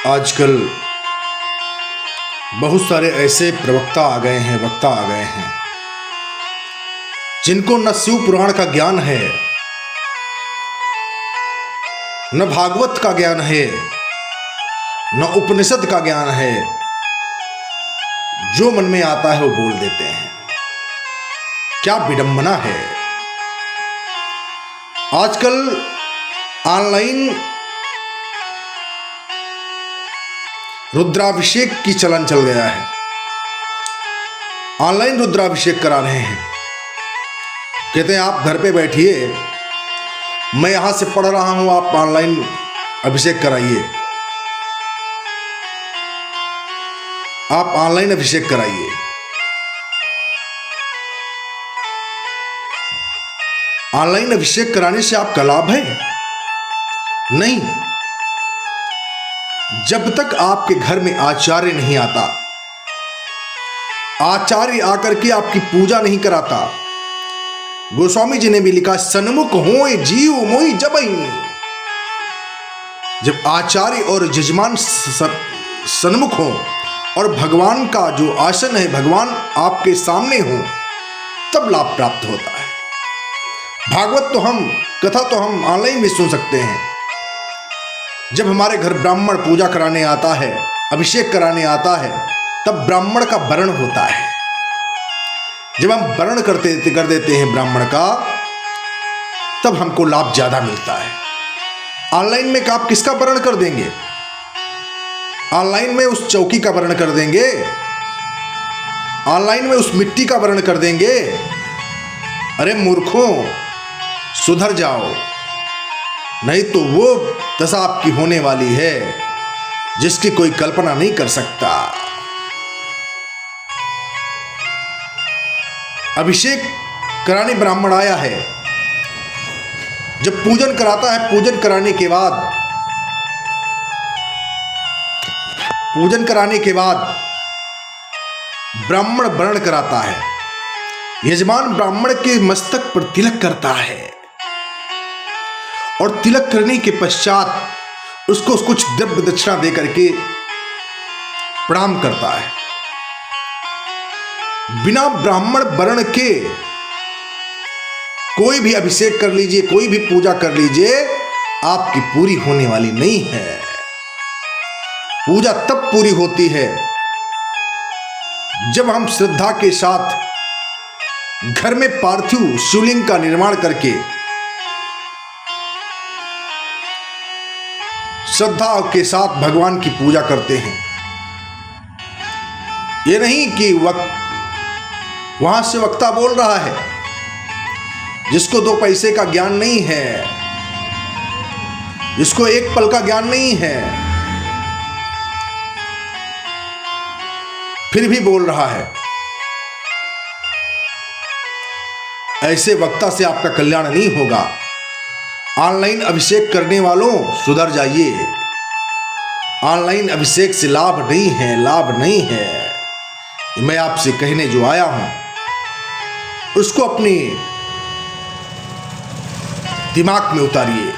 आजकल बहुत सारे ऐसे प्रवक्ता आ गए हैं, वक्ता आ गए हैं, जिनको न शिव पुराण का ज्ञान है, न भागवत का ज्ञान है, न उपनिषद का ज्ञान है। जो मन में आता है वो बोल देते हैं। क्या विडंबना है। आजकल ऑनलाइन रुद्राभिषेक की चलन चल गया है। ऑनलाइन रुद्राभिषेक करा रहे हैं। कहते हैं आप घर पे बैठिए, मैं यहां से पढ़ रहा हूं, आप ऑनलाइन अभिषेक कराइए, आप ऑनलाइन अभिषेक कराइए। ऑनलाइन अभिषेक कराने से आपका लाभ है? नहीं। जब तक आपके घर में आचार्य नहीं आता, आचार्य आकर के आपकी पूजा नहीं कराता। गोस्वामी जी ने भी लिखा, सन्मुख होए जीव मोहि जबहि। जब आचार्य और जजमान सन्मुख हो और भगवान का जो आसन है, भगवान आपके सामने हो, तब लाभ प्राप्त होता है। भागवत तो कथा तो हम ऑनलाइन भी सुन सकते हैं। जब हमारे घर ब्राह्मण पूजा कराने आता है, अभिषेक कराने आता है, तब ब्राह्मण का वर्ण होता है। जब हम वर्ण कर देते हैं ब्राह्मण का, तब हमको लाभ ज्यादा मिलता है। ऑनलाइन में आप किसका वर्ण कर देंगे? ऑनलाइन में उस चौकी का वर्ण कर देंगे, ऑनलाइन में उस मिट्टी का वर्ण कर देंगे। अरे मूर्खों, सुधर जाओ, नहीं तो वो दशा आपकी होने वाली है जिसकी कोई कल्पना नहीं कर सकता। अभिषेक कराने ब्राह्मण आया है। जब पूजन कराता है, पूजन कराने के बाद ब्राह्मण वर्ण कराता है। यजमान ब्राह्मण के मस्तक पर तिलक करता है और तिलक करने के पश्चात उसको कुछ द्रव्य दक्षिणा दे करके प्रणाम करता है। बिना ब्राह्मण वर्ण के कोई भी अभिषेक कर लीजिए, कोई भी पूजा कर लीजिए, आपकी पूरी होने वाली नहीं है। पूजा तब पूरी होती है जब हम श्रद्धा के साथ घर में पार्थिव शिवलिंग का निर्माण करके श्रद्धा के साथ भगवान की पूजा करते हैं। ये नहीं कि वहां से वक्ता बोल रहा है जिसको 2 पैसे का ज्ञान नहीं है, जिसको 1 पल का ज्ञान नहीं है, फिर भी बोल रहा है। ऐसे वक्ता से आपका कल्याण नहीं होगा। ऑनलाइन अभिषेक करने वालों, सुधर जाइए। ऑनलाइन अभिषेक से लाभ नहीं है, लाभ नहीं है। मैं आपसे कहने जो आया हूं, उसको अपने दिमाग में उतारिए।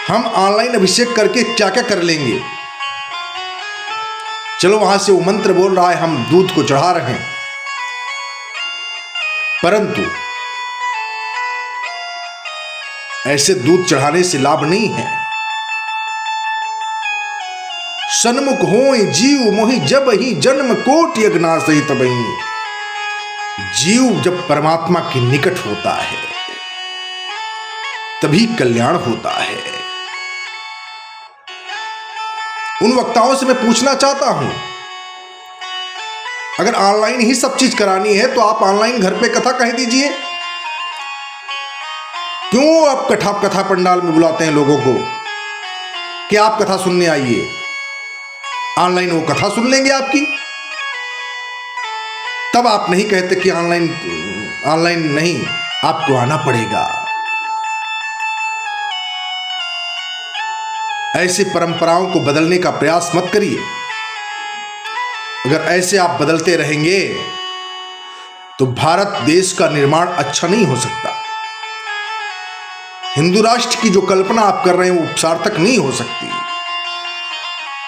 हम ऑनलाइन अभिषेक करके क्या क्या कर लेंगे? चलो, वहां से वो मंत्र बोल रहा है, हम दूध को चढ़ा रहे हैं, परंतु ऐसे दूध चढ़ाने से लाभ नहीं है। सन्मुख होए जीव मोहि जबहि, जन्म कोटि अगनासहि तबहि। जीव जब परमात्मा के निकट होता है तभी कल्याण होता है। उन वक्ताओं से मैं पूछना चाहता हूं, अगर ऑनलाइन ही सब चीज करानी है तो आप ऑनलाइन घर पे कथा कह दीजिए। क्यों आप कथा पंडाल में बुलाते हैं लोगों को कि आप कथा सुनने आइए? ऑनलाइन वो कथा सुन लेंगे आपकी। तब आप नहीं कहते कि ऑनलाइन नहीं, आपको आना पड़ेगा। ऐसी परंपराओं को बदलने का प्रयास मत करिए। अगर ऐसे आप बदलते रहेंगे तो भारत देश का निर्माण अच्छा नहीं हो सकता। हिंदू राष्ट्र की जो कल्पना आप कर रहे हैं वो सार्थक नहीं हो सकती।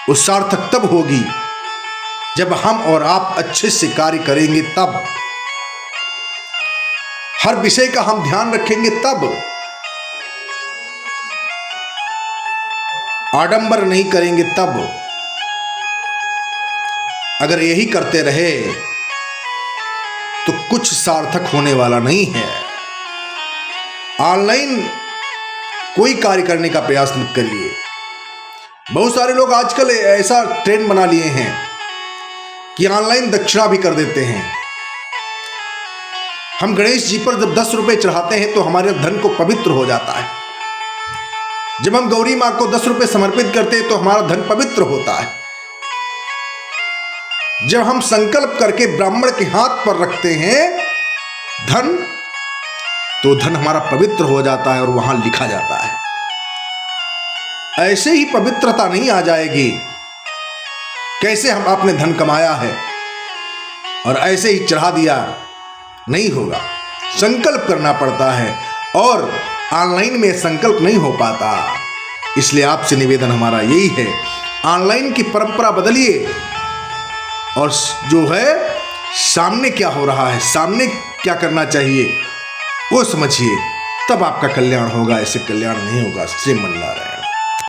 वो सार्थक तब होगी जब हम और आप अच्छे से कार्य करेंगे, तब हर विषय का हम ध्यान रखेंगे, तब आडंबर नहीं करेंगे, तब। अगर यही करते रहे तो कुछ सार्थक होने वाला नहीं है। ऑनलाइन कोई कार्य करने का प्रयास मत करिए। बहुत सारे लोग आजकल ऐसा ट्रेंड बना लिए हैं कि ऑनलाइन दक्षिणा भी कर देते हैं। हम गणेश जी पर जब 10 रुपए चढ़ाते हैं तो हमारे धन को पवित्र हो जाता है। जब हम गौरी मां को 10 रुपए समर्पित करते हैं तो हमारा धन पवित्र होता है। जब हम संकल्प करके ब्राह्मण के हाथ पर रखते हैं धन, तो धन हमारा पवित्र हो जाता है और वहां लिखा जाता है। ऐसे ही पवित्रता नहीं आ जाएगी कैसे हम आपने धन कमाया है और ऐसे ही चढ़ा दिया, नहीं होगा। संकल्प करना पड़ता है और ऑनलाइन में संकल्प नहीं हो पाता। इसलिए आपसे निवेदन हमारा यही है, ऑनलाइन की परंपरा बदलिए और जो है सामने क्या हो रहा है, सामने क्या करना चाहिए वो समझिए, तब आपका कल्याण होगा। ऐसे कल्याण नहीं होगा। श्री मन्नारायण।